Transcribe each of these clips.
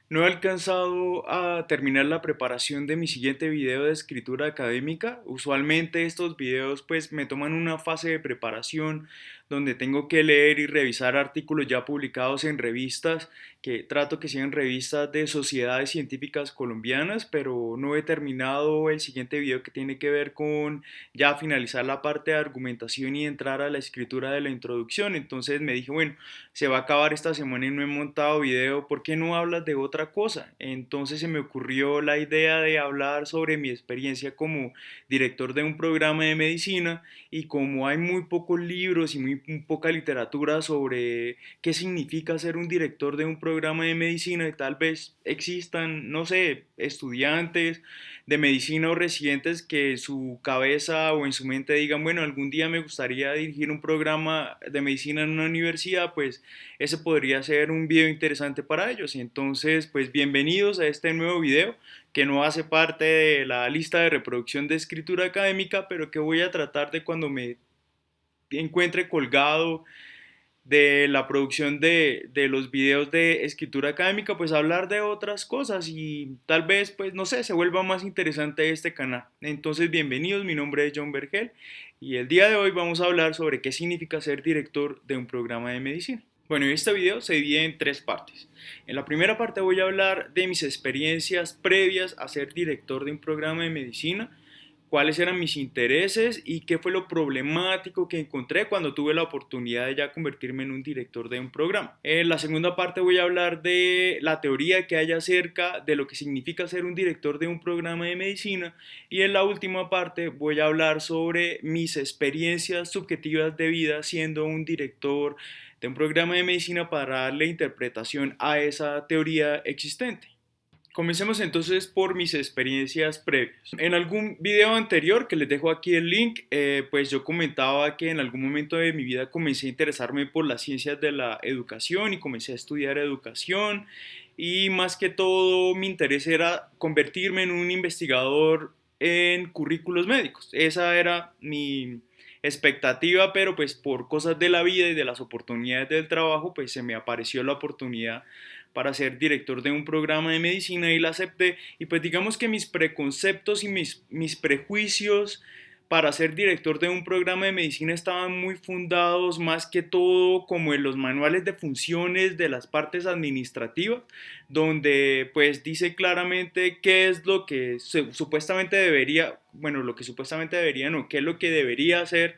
No he alcanzado a terminar la preparación de mi siguiente video de escritura académica. Usualmente estos videos pues me toman una fase de preparación donde tengo que leer y revisar artículos ya publicados en revistas, que trato que sean revistas de sociedades científicas colombianas, pero no he terminado el siguiente video que tiene que ver con ya finalizar la parte de argumentación y entrar a la escritura de la introducción. Entonces me dije, bueno, se va a acabar esta semana y no he montado video, ¿por qué no hablas de otra cosa? Entonces se me ocurrió la idea de hablar sobre mi experiencia como director de un programa de medicina, y como hay muy pocos libros y muy poca literatura sobre qué significa ser un director de un programa de medicina, y tal vez existan, no sé, estudiantes de medicina o residentes que en su cabeza o en su mente digan, bueno, algún día me gustaría dirigir un programa de medicina en una universidad, pues ese podría ser un video interesante para ellos. Entonces, pues bienvenidos a este nuevo video que no hace parte de la lista de reproducción de escritura académica, pero que voy a tratar de cuando me encuentre colgado de la producción de los videos de escritura académica, pues hablar de otras cosas y tal vez, pues no sé, se vuelva más interesante este canal. Entonces, bienvenidos, mi nombre es John Vergel y el día de hoy vamos a hablar sobre qué significa ser director de un programa de medicina. Bueno, este video se divide en tres partes. En la primera parte voy a hablar de mis experiencias previas a ser director de un programa de medicina, cuáles eran mis intereses y qué fue lo problemático que encontré cuando tuve la oportunidad de ya convertirme en un director de un programa. En la segunda parte voy a hablar de la teoría que hay acerca de lo que significa ser un director de un programa de medicina, y en la última parte voy a hablar sobre mis experiencias subjetivas de vida siendo un director de un programa de medicina para darle interpretación a esa teoría existente. Comencemos entonces por mis experiencias previas. En algún video anterior, que les dejo aquí el link, pues yo comentaba que en algún momento de mi vida comencé a interesarme por las ciencias de la educación y comencé a estudiar educación, y más que todo mi interés era convertirme en un investigador en currículos médicos. Esa era mi expectativa, pero pues por cosas de la vida y de las oportunidades del trabajo, pues se me apareció la oportunidad para ser director de un programa de medicina y la acepté. Y pues digamos que mis preconceptos y mis prejuicios para ser director de un programa de medicina estaban muy fundados más que todo como en los manuales de funciones de las partes administrativas, donde pues dice claramente qué es lo que supuestamente debería, bueno, lo que supuestamente debería no, qué es lo que debería hacer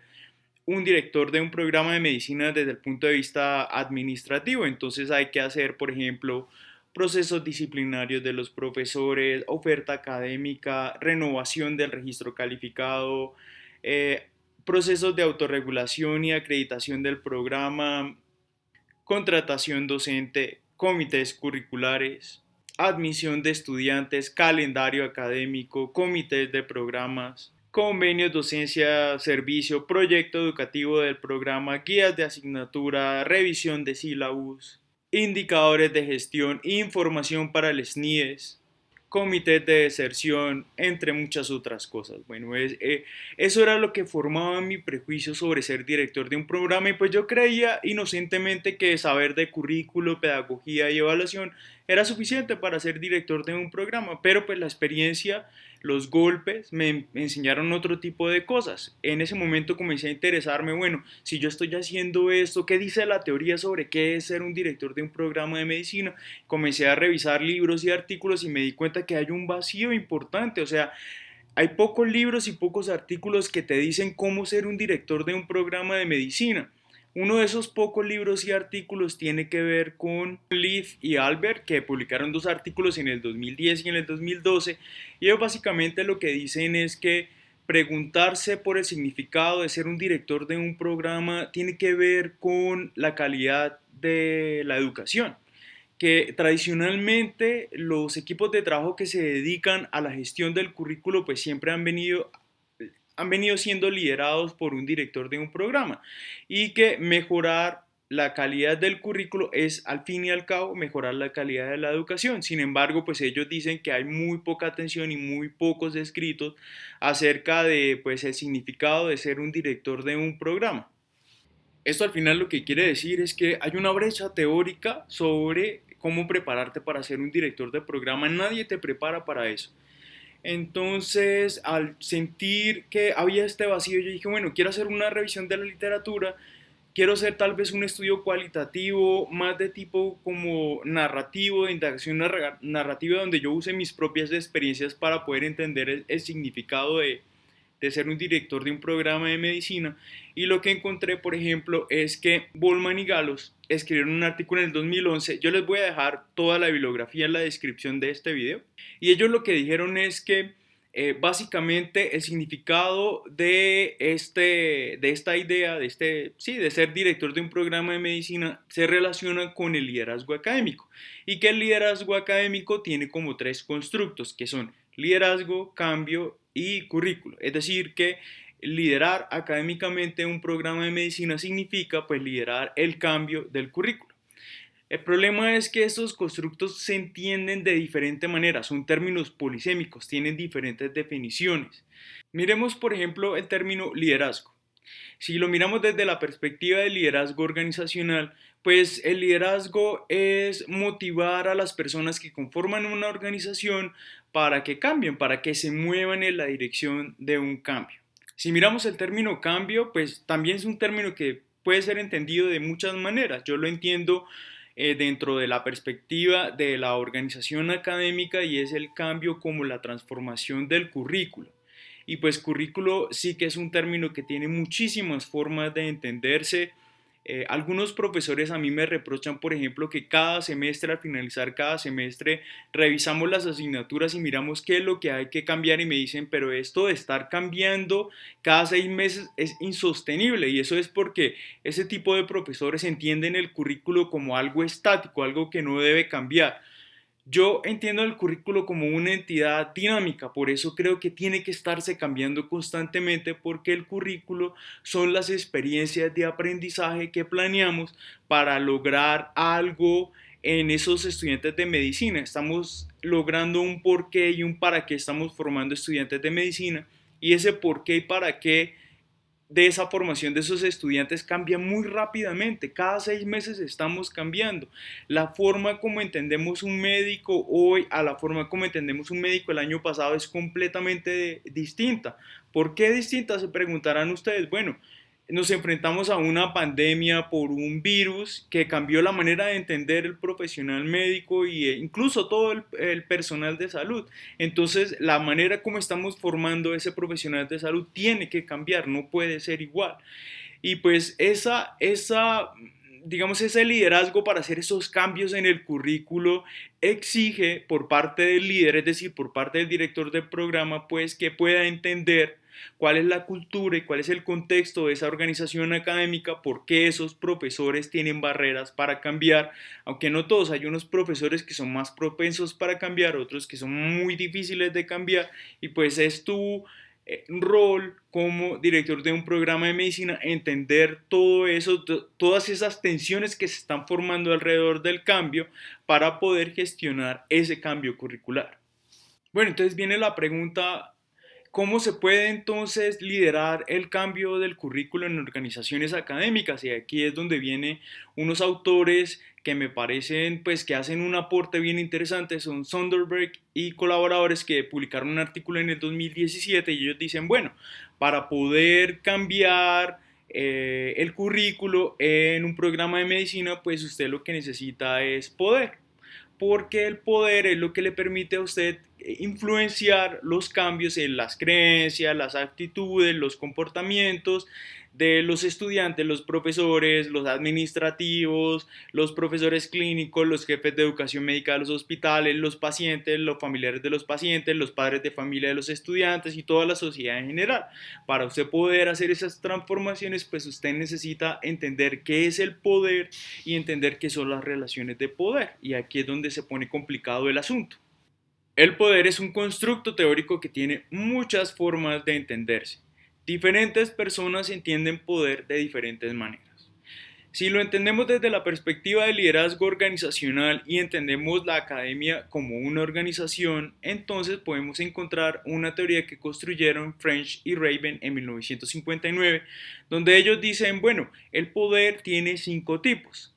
un director de un programa de medicina desde el punto de vista administrativo. Entonces hay que hacer, por ejemplo, procesos disciplinarios de los profesores, oferta académica, renovación del registro calificado, eh, procesos de autorregulación y acreditación del programa, contratación docente, comités curriculares, admisión de estudiantes, calendario académico, comités de programas, convenios, docencia, servicio, proyecto educativo del programa, guías de asignatura, revisión de sílabus, indicadores de gestión, información para el SNIES, comités de deserción, entre muchas otras cosas. Bueno, eso era lo que formaba mi prejuicio sobre ser director de un programa, y pues yo creía inocentemente que saber de currículo, pedagogía y evaluación era suficiente para ser director de un programa, pero pues la experiencia, los golpes me enseñaron otro tipo de cosas. En ese momento comencé a interesarme, bueno, si yo estoy haciendo esto, ¿qué dice la teoría sobre qué es ser un director de un programa de medicina? Comencé a revisar libros y artículos y me di cuenta que hay un vacío importante. O sea, hay pocos libros y pocos artículos que te dicen cómo ser un director de un programa de medicina. Uno de esos pocos libros y artículos tiene que ver con Leaf y Albert, que publicaron dos artículos en el 2010 y en el 2012, y ellos básicamente lo que dicen es que preguntarse por el significado de ser un director de un programa tiene que ver con la calidad de la educación, que tradicionalmente los equipos de trabajo que se dedican a la gestión del currículo pues siempre han venido siendo liderados por un director de un programa, y que mejorar la calidad del currículo es al fin y al cabo mejorar la calidad de la educación. Sin embargo, pues ellos dicen que hay muy poca atención y muy pocos escritos acerca de pues el significado de ser un director de un programa. Esto al final lo que quiere decir es que hay una brecha teórica sobre cómo prepararte para ser un director de programa. Nadie te prepara para eso. Entonces, al sentir que había este vacío, yo dije, bueno, quiero hacer una revisión de la literatura, quiero hacer tal vez un estudio cualitativo, más de tipo como narrativo, de indagación narrativa, donde yo use mis propias experiencias para poder entender el significado de ser un director de un programa de medicina. Y lo que encontré, por ejemplo, es que Bolman y Galos escribieron un artículo en el 2011. Yo les voy a dejar toda la bibliografía en la descripción de este video. Y ellos lo que dijeron es que básicamente el significado de esta idea, de ser director de un programa de medicina, se relaciona con el liderazgo académico. Y que el liderazgo académico tiene como tres constructos, que son liderazgo, cambio y currículo. Es decir, que liderar académicamente un programa de medicina significa pues liderar el cambio del currículo. El problema es que estos constructos se entienden de diferente manera, son términos polisémicos, tienen diferentes definiciones. Miremos por ejemplo el término liderazgo. Si lo miramos desde la perspectiva del liderazgo organizacional, pues el liderazgo es motivar a las personas que conforman una organización para que cambien, para que se muevan en la dirección de un cambio. Si miramos el término cambio, pues también es un término que puede ser entendido de muchas maneras. Yo lo entiendo dentro de la perspectiva de la organización académica y es el cambio como la transformación del currículo. Y pues currículo sí que es un término que tiene muchísimas formas de entenderse. Algunos profesores a mí me reprochan, por ejemplo, que cada semestre, al finalizar cada semestre, revisamos las asignaturas y miramos qué es lo que hay que cambiar y me dicen, pero esto de estar cambiando cada 6 meses es insostenible y eso es porque ese tipo de profesores entienden el currículo como algo estático, algo que no debe cambiar. Yo entiendo el currículo como una entidad dinámica, por eso creo que tiene que estarse cambiando constantemente porque el currículo son las experiencias de aprendizaje que planeamos para lograr algo en esos estudiantes de medicina. Estamos logrando un porqué y un para qué estamos formando estudiantes de medicina y ese porqué y para qué de esa formación de esos estudiantes cambia muy rápidamente. Cada 6 meses estamos cambiando. La forma como entendemos un médico hoy a la forma como entendemos un médico el año pasado es completamente distinta. ¿Por qué distinta? Se preguntarán ustedes. Bueno, nos enfrentamos a una pandemia por un virus que cambió la manera de entender el profesional médico e incluso todo el personal de salud. Entonces, la manera como estamos formando ese profesional de salud tiene que cambiar, no puede ser igual. Y pues digamos, ese liderazgo para hacer esos cambios en el currículo exige por parte del líder, es decir, por parte del director del programa, pues que pueda entender cuál es la cultura y cuál es el contexto de esa organización académica, por qué esos profesores tienen barreras para cambiar, aunque no todos, hay unos profesores que son más propensos para cambiar, otros que son muy difíciles de cambiar y pues es tu rol como director de un programa de medicina entender todo eso, todas esas tensiones que se están formando alrededor del cambio para poder gestionar ese cambio curricular. Bueno, entonces viene la pregunta, ¿cómo se puede entonces liderar el cambio del currículo en organizaciones académicas? Y aquí es donde vienen unos autores que me parecen pues que hacen un aporte bien interesante, son Sonderberg y colaboradores que publicaron un artículo en el 2017 y ellos dicen, bueno, para poder cambiar el currículo en un programa de medicina, pues usted lo que necesita es poder porque el poder es lo que le permite a usted influenciar los cambios en las creencias, las actitudes, los comportamientos de los estudiantes, los profesores, los administrativos, los profesores clínicos, los jefes de educación médica de los hospitales, los pacientes, los familiares de los pacientes, los padres de familia de los estudiantes y toda la sociedad en general. Para usted poder hacer esas transformaciones, pues usted necesita entender qué es el poder y entender qué son las relaciones de poder. Y aquí es donde se pone complicado el asunto. El poder es un constructo teórico que tiene muchas formas de entenderse. Diferentes personas entienden poder de diferentes maneras. Si lo entendemos desde la perspectiva del liderazgo organizacional y entendemos la academia como una organización, entonces podemos encontrar una teoría que construyeron French y Raven en 1959, donde ellos dicen, bueno, el poder tiene 5 tipos.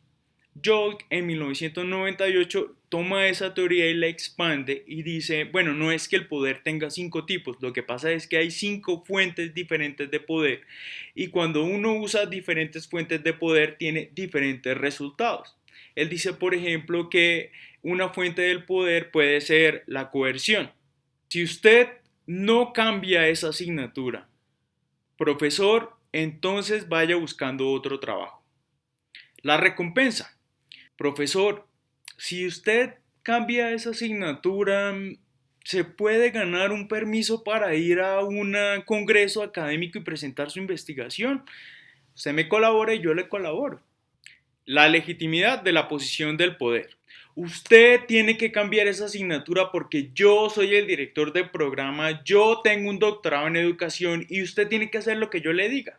Jolk en 1998 toma esa teoría y la expande y dice, bueno, no es que el poder tenga 5 tipos, lo que pasa es que hay 5 fuentes diferentes de poder y cuando uno usa diferentes fuentes de poder tiene diferentes resultados. Él dice, por ejemplo, que una fuente del poder puede ser la coerción. Si usted no cambia esa asignatura, profesor, entonces vaya buscando otro trabajo. La recompensa. Profesor, si usted cambia esa asignatura, se puede ganar un permiso para ir a un congreso académico y presentar su investigación. Usted me colabora y yo le colaboro. La legitimidad de la posición del poder. Usted tiene que cambiar esa asignatura porque yo soy el director del programa, yo tengo un doctorado en educación y usted tiene que hacer lo que yo le diga.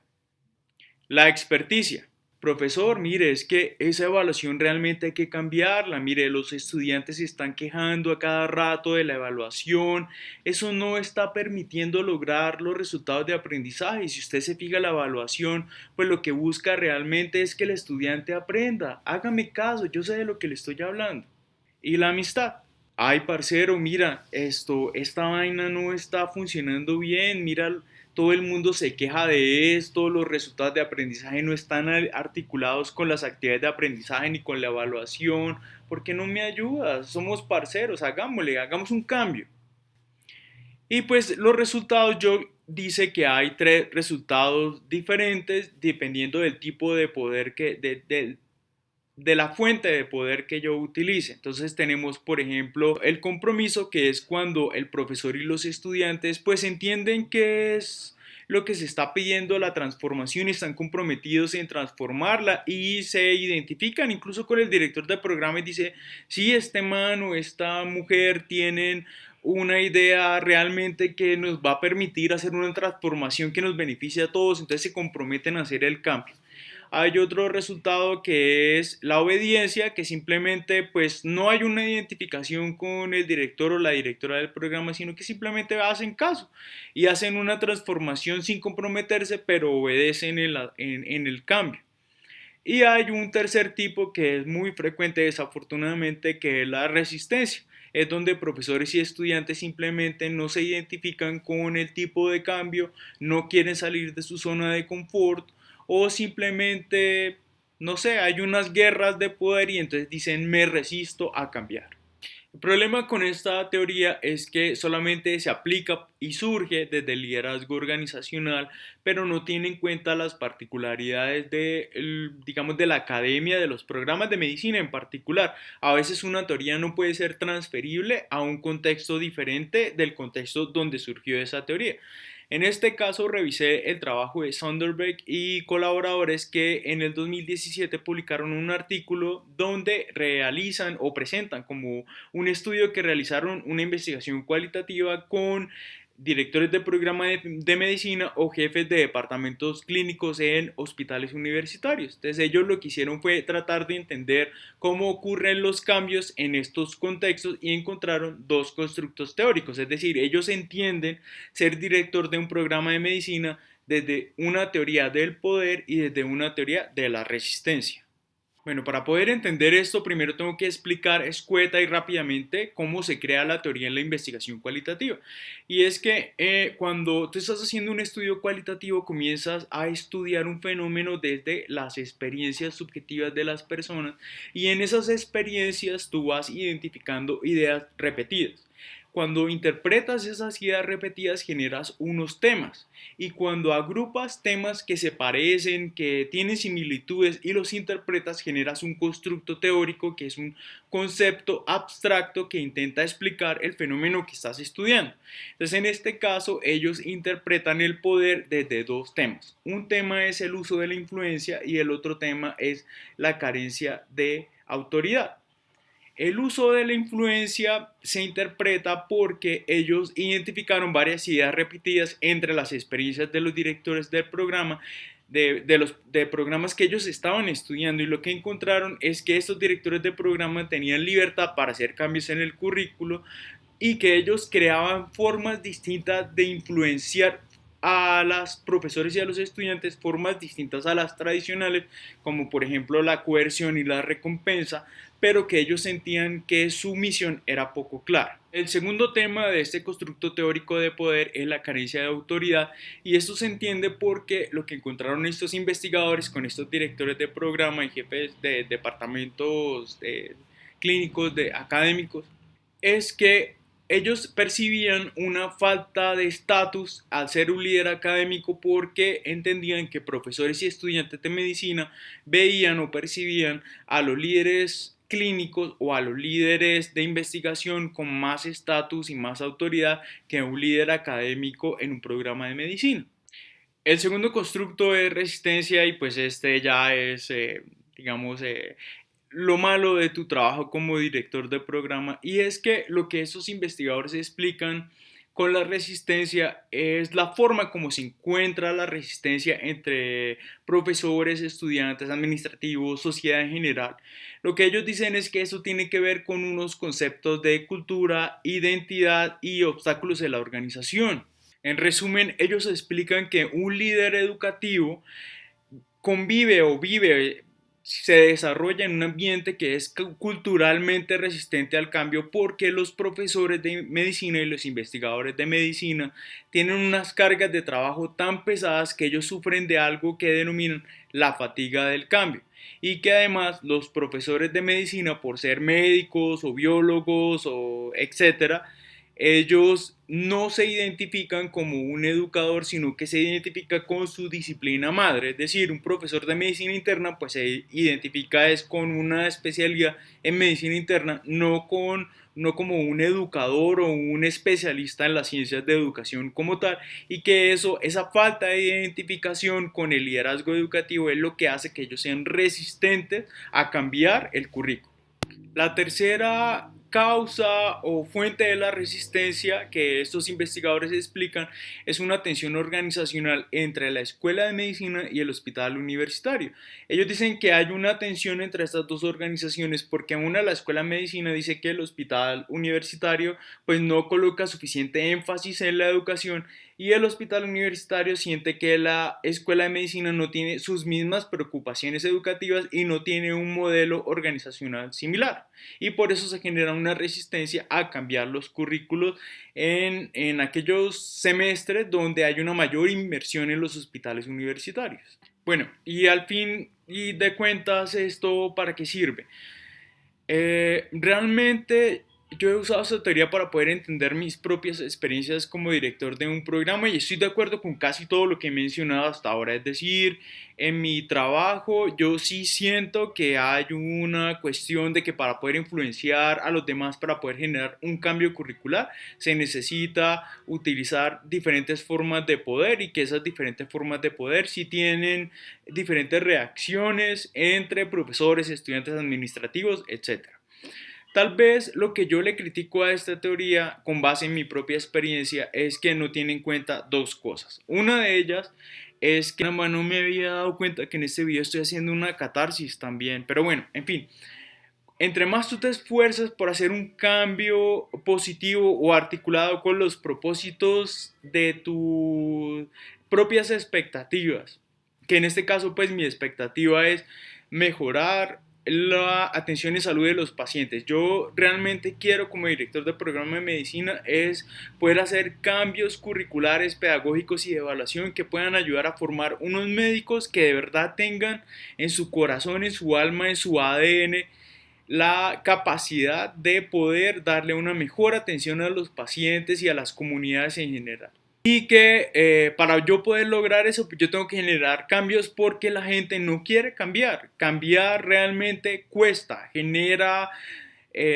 La experticia. Profesor, mire, es que esa evaluación realmente hay que cambiarla. Mire, los estudiantes se están quejando a cada rato de la evaluación. Eso no está permitiendo lograr los resultados de aprendizaje. Si usted se fija la evaluación, pues lo que busca realmente es que el estudiante aprenda. Hágame caso, yo sé de lo que le estoy hablando. Y la amistad. Ay, parcero, mira, esta vaina no está funcionando bien, mira, todo el mundo se queja de esto, los resultados de aprendizaje no están articulados con las actividades de aprendizaje ni con la evaluación, ¿por qué no me ayudas? Somos parceros, hagámosle, hagamos un cambio. Y pues los resultados, yo dice que hay 3 resultados diferentes dependiendo del tipo de poder de la fuente de poder que yo utilice. Entonces tenemos, por ejemplo, el compromiso, que es cuando el profesor y los estudiantes pues entienden qué es lo que se está pidiendo la transformación y están comprometidos en transformarla y se identifican incluso con el director del programa y dice, sí, este man o esta mujer tienen una idea realmente que nos va a permitir hacer una transformación que nos beneficie a todos, entonces se comprometen a hacer el cambio. Hay otro resultado que es la obediencia, que simplemente pues no hay una identificación con el director o la directora del programa, sino que simplemente hacen caso y hacen una transformación sin comprometerse, pero obedecen en el cambio. Y hay un tercer tipo que es muy frecuente desafortunadamente, que es la resistencia. Es donde profesores y estudiantes simplemente no se identifican con el tipo de cambio, no quieren salir de su zona de confort o simplemente, no sé, hay unas guerras de poder y entonces dicen me resisto a cambiar. El problema con esta teoría es que solamente se aplica y surge desde el liderazgo organizacional, pero no tiene en cuenta las particularidades digamos, de la academia, de los programas de medicina en particular. A veces una teoría no puede ser transferible a un contexto diferente del contexto donde surgió esa teoría. En este caso revisé el trabajo de Sonderbeck y colaboradores que en el 2017 publicaron un artículo donde realizan o presentan como un estudio que realizaron una investigación cualitativa con directores de programa de medicina o jefes de departamentos clínicos en hospitales universitarios. Entonces ellos lo que hicieron fue tratar de entender cómo ocurren los cambios en estos contextos y encontraron 2 constructos teóricos, es decir, ellos entienden ser director de un programa de medicina desde una teoría del poder y desde una teoría de la resistencia. Bueno, para poder entender esto, primero tengo que explicar escueta y rápidamente cómo se crea la teoría en la investigación cualitativa. Y es que cuando tú estás haciendo un estudio cualitativo, comienzas a estudiar un fenómeno desde las experiencias subjetivas de las personas y en esas experiencias tú vas identificando ideas repetidas. Cuando interpretas esas ideas repetidas generas unos temas y cuando agrupas temas que se parecen, que tienen similitudes y los interpretas generas un constructo teórico que es un concepto abstracto que intenta explicar el fenómeno que estás estudiando. Entonces en este caso ellos interpretan el poder desde 2 temas. Un tema es el uso de la influencia y el otro tema es la carencia de autoridad. El uso de la influencia se interpreta porque ellos identificaron varias ideas repetidas entre las experiencias de los directores del programa, de programas que ellos estaban estudiando y lo que encontraron es que estos directores de programa tenían libertad para hacer cambios en el currículo y que ellos creaban formas distintas de influenciar a los profesores y a los estudiantes formas distintas a las tradicionales, como por ejemplo la coerción y la recompensa, pero que ellos sentían que su misión era poco clara. El segundo tema de este constructo teórico de poder es la carencia de autoridad, y esto se entiende porque lo que encontraron estos investigadores con estos directores de programa y jefes de departamentos clínicos, académicos, es que ellos percibían una falta de estatus al ser un líder académico porque entendían que profesores y estudiantes de medicina veían o percibían a los líderes clínicos o a los líderes de investigación con más estatus y más autoridad que un líder académico en un programa de medicina. El segundo constructo es resistencia, y pues este ya es, digamos, lo malo de tu trabajo como director de programa, y es que lo que esos investigadores explican con la resistencia es la forma como se encuentra la resistencia entre profesores, estudiantes, administrativos, sociedad en general. Lo que ellos dicen es que eso tiene que ver con unos conceptos de cultura, identidad y obstáculos de la organización. En resumen, ellos explican que un líder educativo convive o vive, se desarrolla en un ambiente que es culturalmente resistente al cambio, porque los profesores de medicina y los investigadores de medicina tienen unas cargas de trabajo tan pesadas que ellos sufren de algo que denominan la fatiga del cambio, y que además los profesores de medicina, por ser médicos o biólogos o etcétera, ellos no se identifican como un educador, sino que se identifica con su disciplina madre. Es decir, un profesor de medicina interna pues se identifica es con una especialidad en medicina interna, no como un educador o un especialista en las ciencias de educación como tal, y que esa falta de identificación con el liderazgo educativo es lo que hace que ellos sean resistentes a cambiar el currículo. La tercera causa o fuente de la resistencia que estos investigadores explican es una tensión organizacional entre la escuela de medicina y el hospital universitario. Ellos dicen que hay una tensión entre estas dos organizaciones porque la escuela de medicina dice que el hospital universitario pues no coloca suficiente énfasis en la educación, y el hospital universitario siente que la escuela de medicina no tiene sus mismas preocupaciones educativas y no tiene un modelo organizacional similar, y por eso se genera una resistencia a cambiar los currículos en aquellos semestres donde hay una mayor inversión en los hospitales universitarios. Bueno, y al fin y de cuentas, ¿esto para qué sirve? Realmente yo he usado esta teoría para poder entender mis propias experiencias como director de un programa, y estoy de acuerdo con casi todo lo que he mencionado hasta ahora. Es decir, en mi trabajo yo sí siento que hay una cuestión de que para poder influenciar a los demás, para poder generar un cambio curricular, se necesita utilizar diferentes formas de poder, y que esas diferentes formas de poder sí tienen diferentes reacciones entre profesores, estudiantes, administrativos, etc. Tal vez lo que yo le critico a esta teoría, con base en mi propia experiencia, es que no tiene en cuenta dos cosas. Una de ellas es que no me había dado cuenta que en este video estoy haciendo una catarsis también. Pero bueno, en fin, entre más tú te esfuerzas por hacer un cambio positivo o articulado con los propósitos de tus propias expectativas, que en este caso pues mi expectativa es mejorar la atención y salud de los pacientes. Yo realmente quiero, como director de programa de medicina, es poder hacer cambios curriculares, pedagógicos y de evaluación que puedan ayudar a formar unos médicos que de verdad tengan en su corazón, en su alma, en su ADN la capacidad de poder darle una mejor atención a los pacientes y a las comunidades en general. Y que para yo poder lograr eso, pues yo tengo que generar cambios porque la gente no quiere cambiar. Cambiar realmente cuesta, genera,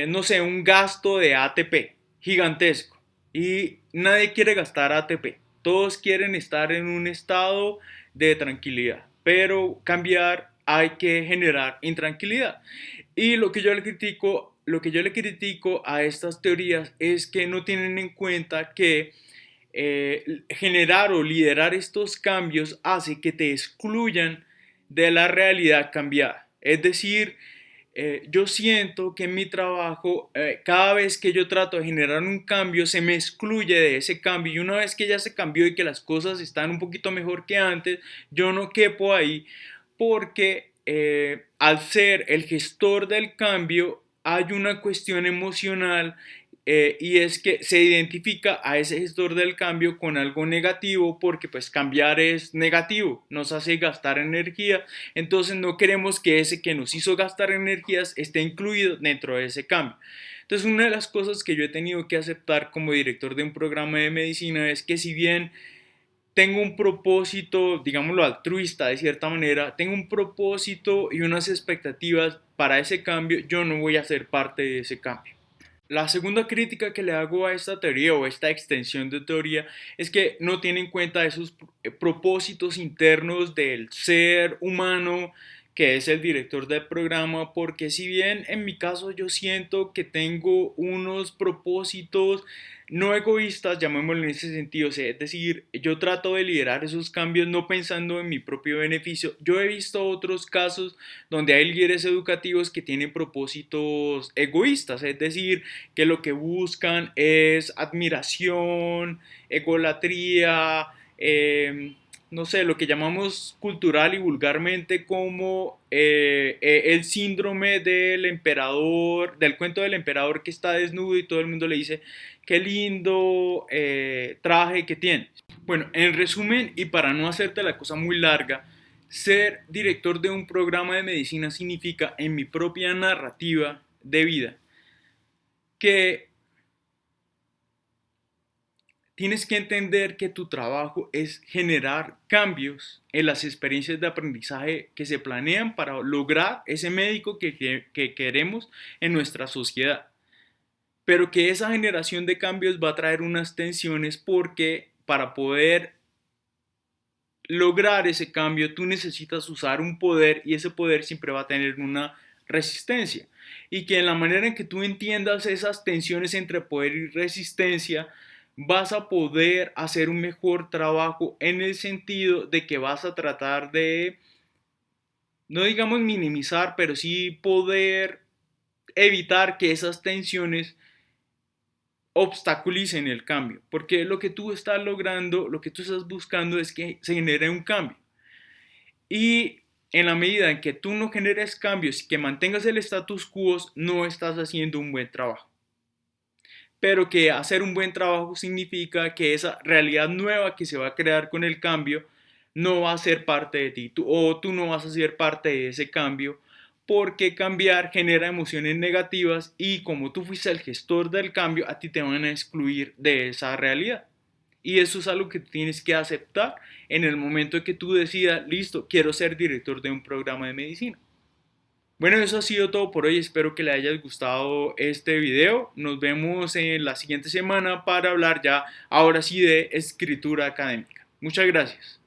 no sé, un gasto de ATP gigantesco. Y nadie quiere gastar ATP. Todos quieren estar en un estado de tranquilidad. Pero cambiar hay que generar intranquilidad. Y lo que yo le critico a estas teorías es que no tienen en cuenta que generar o liderar estos cambios hace que te excluyan de la realidad cambiada. Es decir, yo siento que en mi trabajo, cada vez que yo trato de generar un cambio, se me excluye de ese cambio. Y una vez que ya se cambió y que las cosas están un poquito mejor que antes, yo no quepo ahí porque al ser el gestor del cambio, hay una cuestión emocional y es que se identifica a ese gestor del cambio con algo negativo porque pues cambiar es negativo, nos hace gastar energía, entonces no queremos que ese que nos hizo gastar energías esté incluido dentro de ese cambio. Entonces una de las cosas que yo he tenido que aceptar como director de un programa de medicina es que si bien tengo un propósito, digámoslo altruista de cierta manera, tengo un propósito y unas expectativas para ese cambio, yo no voy a ser parte de ese cambio. La segunda crítica que le hago a esta teoría o esta extensión de teoría es que no tiene en cuenta esos propósitos internos del ser humano que es el director del programa, porque si bien en mi caso yo siento que tengo unos propósitos no egoístas, llamémoslo en ese sentido, o sea, es decir, yo trato de liderar esos cambios no pensando en mi propio beneficio. Yo he visto otros casos donde hay líderes educativos que tienen propósitos egoístas, es decir, que lo que buscan es admiración, egolatría, no sé, lo que llamamos cultural y vulgarmente como el síndrome del emperador, del cuento del emperador que está desnudo y todo el mundo le dice, qué lindo traje que tienes. Bueno, en resumen, y para no hacerte la cosa muy larga, ser director de un programa de medicina significa, en mi propia narrativa de vida, que tienes que entender que tu trabajo es generar cambios en las experiencias de aprendizaje que se planean para lograr ese médico que queremos en nuestra sociedad. Pero que esa generación de cambios va a traer unas tensiones porque para poder lograr ese cambio tú necesitas usar un poder y ese poder siempre va a tener una resistencia. Y que en la manera en que tú entiendas esas tensiones entre poder y resistencia, vas a poder hacer un mejor trabajo en el sentido de que vas a tratar de, no digamos minimizar, pero sí poder evitar que esas tensiones obstaculicen el cambio, porque lo que tú estás logrando, lo que tú estás buscando es que se genere un cambio. Y en la medida en que tú no generes cambios y que mantengas el status quo, no estás haciendo un buen trabajo. Pero que hacer un buen trabajo significa que esa realidad nueva que se va a crear con el cambio no va a ser parte de ti, o tú no vas a ser parte de ese cambio, porque cambiar genera emociones negativas y como tú fuiste el gestor del cambio, a ti te van a excluir de esa realidad. Y eso es algo que tienes que aceptar en el momento que tú decidas, listo, quiero ser director de un programa de medicina. Bueno, eso ha sido todo por hoy. Espero que le haya gustado este video. Nos vemos en la siguiente semana para hablar ya, ahora sí, de escritura académica. Muchas gracias.